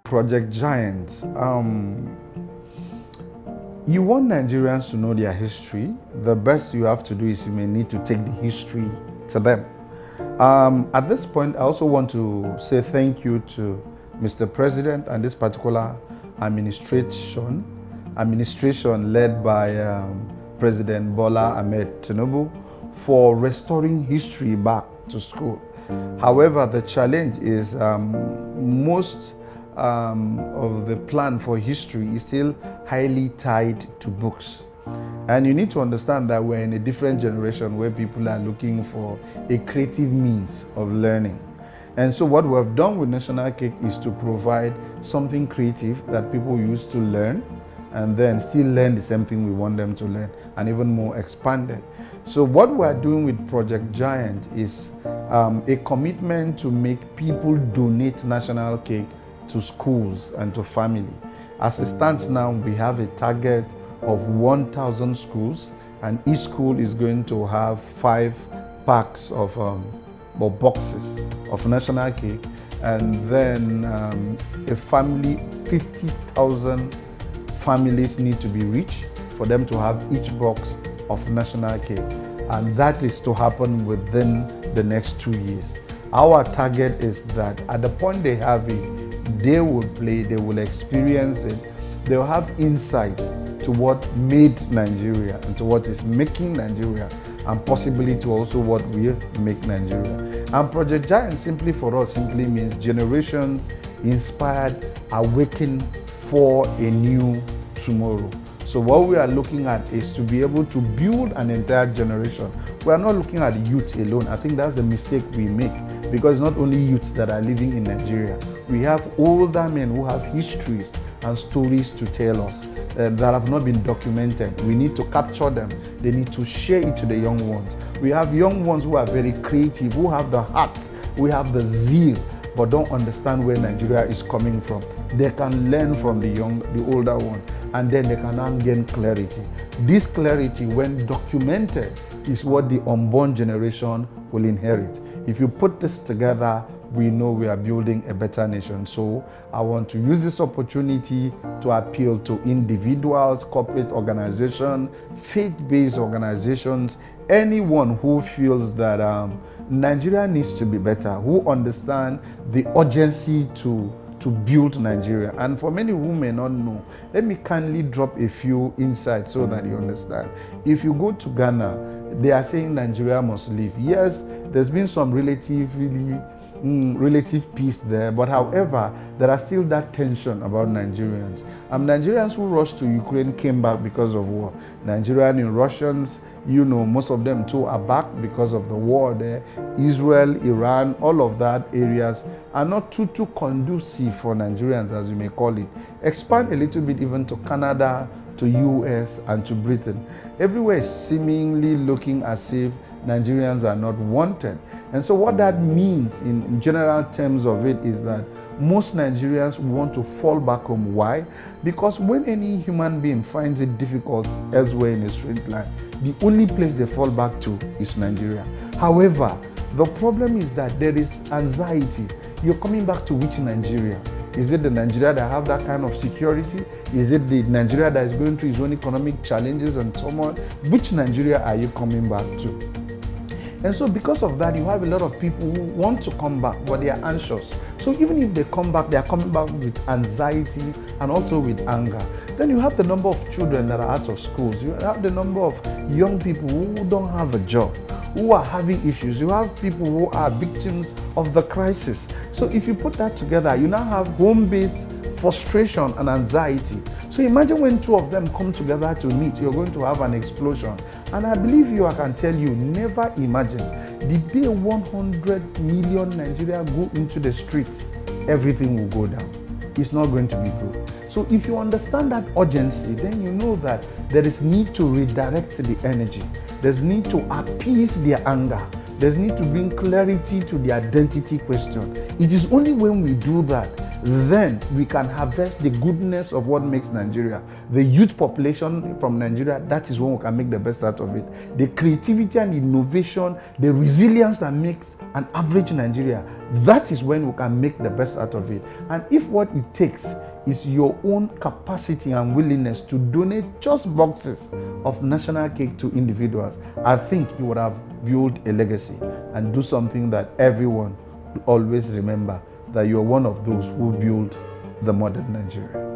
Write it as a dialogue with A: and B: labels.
A: Project Giant. You want Nigerians to know their history. The best you have to do is you may need to take the history to them. At this point, I also want to say thank you to Mr. President and this particular administration led by President Bola Ahmed Tinubu for restoring history back to school. However, the challenge is most of the plan for history is still highly tied to books. And you need to understand that we're in a different generation where people are looking for a creative means of learning. And so what we have done with National Cake is to provide something creative that people use to learn and then still learn the same thing we want them to learn and even more expanded. So what we're doing with Project Giant is a commitment to make people donate National Cake to schools and to family. As it stands now, we have a target of 1,000 schools, and each school is going to have 5 packs of or boxes of National Cake, and then a family, 50,000 families need to be reached for them to have each box of National Cake, and that is to happen within the next 2 years. Our target is that at the point they have it, they will play, they will experience it, they'll have insight to what made Nigeria and to what is making Nigeria, and possibly to also what will make Nigeria. And Project Giant simply for us simply means generations inspired, awakened for a new tomorrow. So what we are looking at is to be able to build an entire generation. We are not looking at youth alone. I think that's the mistake we make, because it's not only youths that are living in Nigeria. We have older men who have histories and stories to tell us that have not been documented. We need to capture them. They need to share it to the young ones. We have young ones who are very creative, who have the heart, we have the zeal, but don't understand where Nigeria is coming from. They can learn from the older one, and then they can now gain clarity. This clarity, when documented, is what the unborn generation will inherit. If you put this together, we know we are building a better nation. So I want to use this opportunity to appeal to individuals, corporate organizations, faith-based organizations, anyone who feels that Nigeria needs to be better, who understand the urgency to build Nigeria. And for many who may not know, let me kindly drop a few insights so that you understand. If you go to Ghana, they are saying Nigeria must leave. Yes, there's been some relative peace there, but however, there are still that tension about Nigerians. Nigerians who rushed to Ukraine came back because of war. Nigerian and Russians, most of them too are back because of the war there. Israel, Iran, all of that areas are not too conducive for Nigerians, as you may call it. Expand a little bit even to Canada, to US, and to Britain. Everywhere is seemingly looking as if Nigerians are not wanted. And so what that means in general terms of it is that most Nigerians want to fall back home. Why? Because when any human being finds it difficult elsewhere in a straight line, the only place they fall back to is Nigeria. However, the problem is that there is anxiety. You're coming back to which Nigeria? Is it the Nigeria that have that kind of security? Is it the Nigeria that is going through its own economic challenges and so on? Which Nigeria are you coming back to? And so because of that, you have a lot of people who want to come back, but they are anxious. So even if they come back, they are coming back with anxiety and also with anger. Then you have the number of children that are out of schools. You have the number of young people who don't have a job, who are having issues. You have people who are victims of the crisis. So if you put that together, you now have home-based frustration and anxiety. So imagine when 2 of them come together to meet, you're going to have an explosion. And I believe you, I can tell you, never imagine the day 100 million Nigeria go into the streets, everything will go down. It's not going to be good. So if you understand that urgency, then you know that there is need to redirect the energy. There's need to appease their anger. There's need to bring clarity to the identity question. It is only when we do that then we can harvest the goodness of what makes Nigeria. The youth population from Nigeria, that is when we can make the best out of it. The creativity and innovation, the resilience that makes an average Nigeria, that is when we can make the best out of it. And if what it takes is your own capacity and willingness to donate just boxes of national cake to individuals, I think you would have built a legacy and do something that everyone will always remember, that you're one of those who built the modern Nigeria.